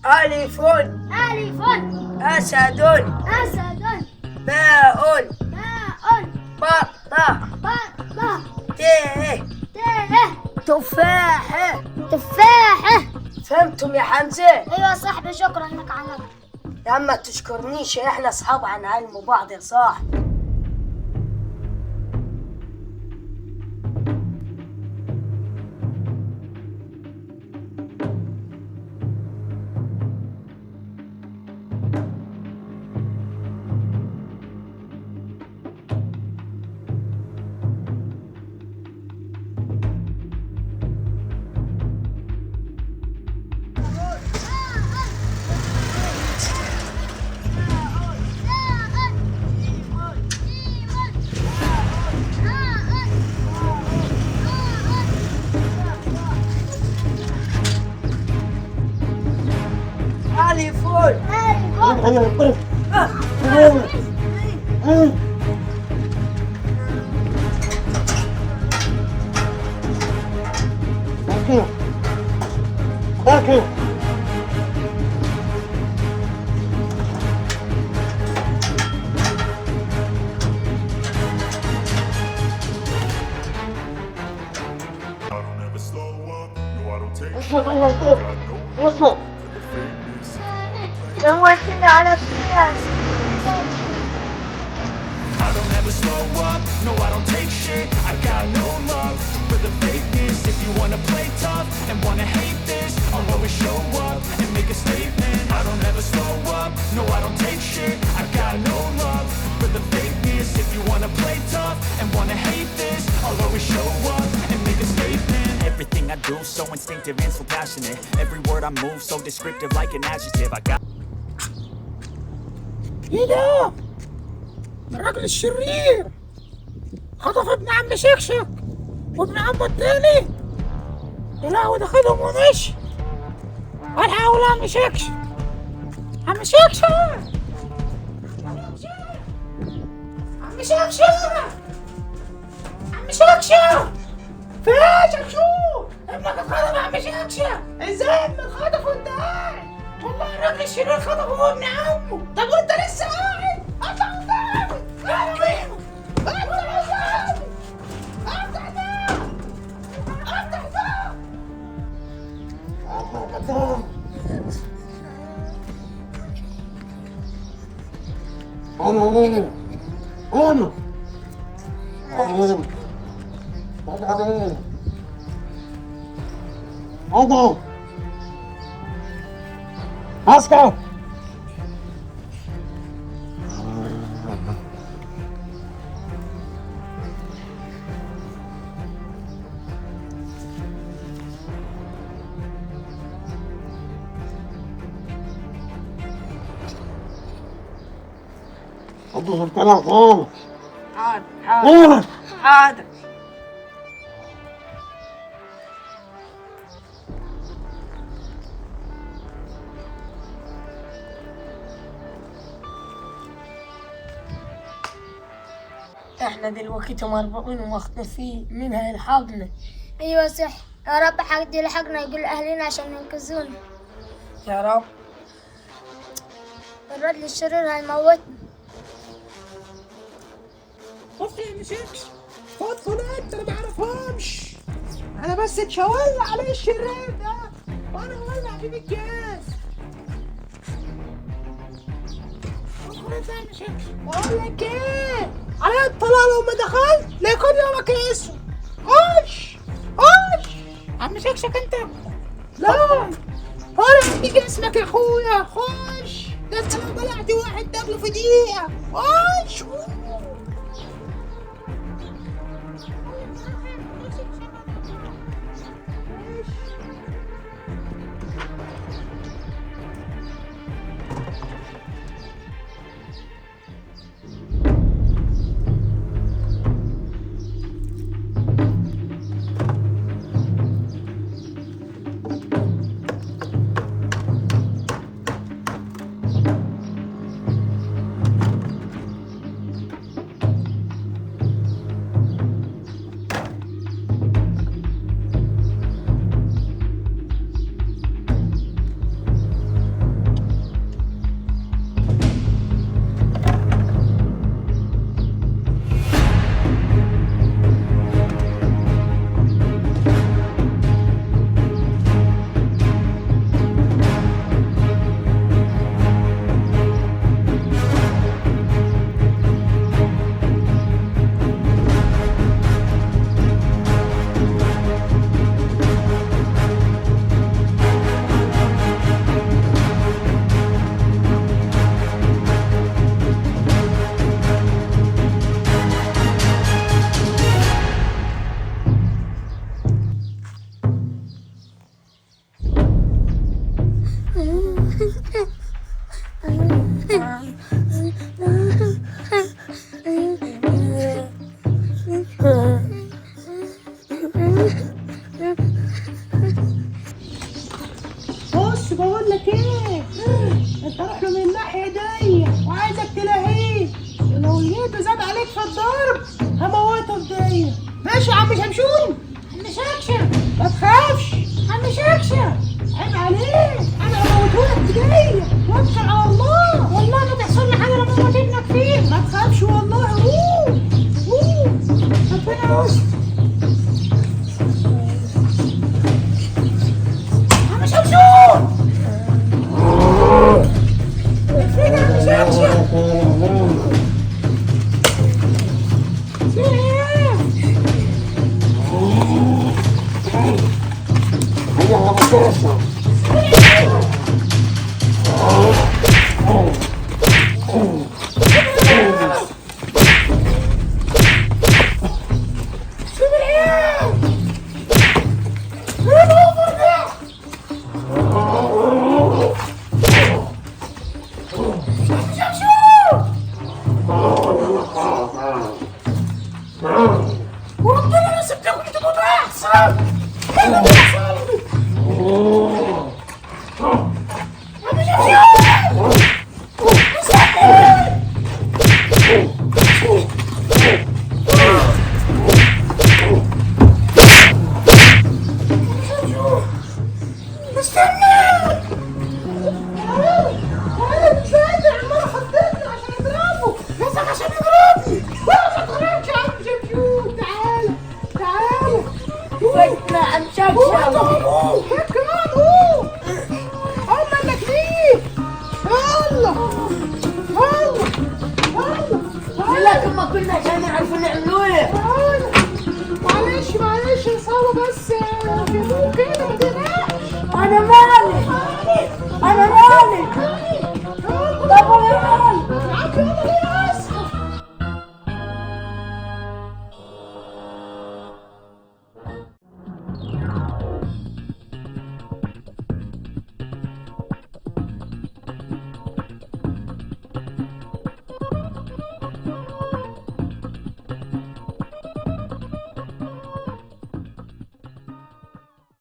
ألف ألف أسد أسد باء باء بطة بطة ت تفاح تفاح. تفاحة. فهمتم يا حمزة؟ أيوة يا صاحبي، شكرا إنك علمت. يا عم ما تشكرنيش، احنا اصحاب هنعلموا بعض يا صاحبي. ألف نورتني على خير. I don't ever slow up, no I don't take shit. I got no love for the fakeness. If you wanna play tough and wanna hate this, I'll always show up and make a statement. I don't ever slow up, no I don't take shit. I got no love for the fakeness. If you wanna play tough and wanna hate this, I'll always show up and make a statement. Everything I do so instinctive and so passionate. Every word I move so descriptive like an adjective. I got ايه ده؟ الراجل الشرير خطف ابن عم شكشك وابن عمه التاني. يا لهوي، ده خدهم ومشي. الحقوا عم شكشك، عم شكشك، عم شكشك، عم شكشك. فين شكشوك؟ ابنك اتخطف يا عم شكشك. ازاي ابنك اتخطف وانت قاعد؟ والله الراجل الشرير خطفه هو ابن عمه. طب وانت لسه قاعد؟ اطلع قدامي. يلا بينا. اطلع قدامي. افتح باب. افتح باب. افتح باب. قوم قوم قوم قوم. اسكت. حضر الكلام خالص. حاضر حاضر حاضر. احنا دلوقتي مربوطين ومخطوفين، مين هيلحقنا؟ أيوة صح. يا رب حد يلحقنا يقول لأهلنا عشان ينقذونا. يا رب. الراجل الشرير هيموتنا. خد يا مشكش، خد انت، انا معرفهمش. انا بس اتشولع عليه الشرير ده وانا ولع في الجاز. خد انت يا مشكش. بقول لك ايه، على الطلاق لو ما دخلت لا يكون يومك اسود. خش خش. عم شكشك انت. لا ولا عندي جسمك يا اخويا. خش، ده انت لو بلعت واحد دبله في دقيقة. خش. انت روح له من الناحيه دي وعايزك تلاقيه، لو لقيته زاد عليك في الضرب هموته في دي. ماشي يا عم شمشون؟ عم شكشك ما تخافش. عم شكشك عيب عليك، انا هموتهولك في دي، توكل على الله. والله ما تحصل لي حاجه لما اموت ابنك فيه. ما تخافش والله. ربنا يستر. عم شمشون فين يا عم شمشون؟ وربنا ما سبتكم تموتوا احسن. انا بيحصل لكن ما كنا عشان نعرف نعملوا ايه. معلش نصابه بس في كده ما تقلقش. انا مالي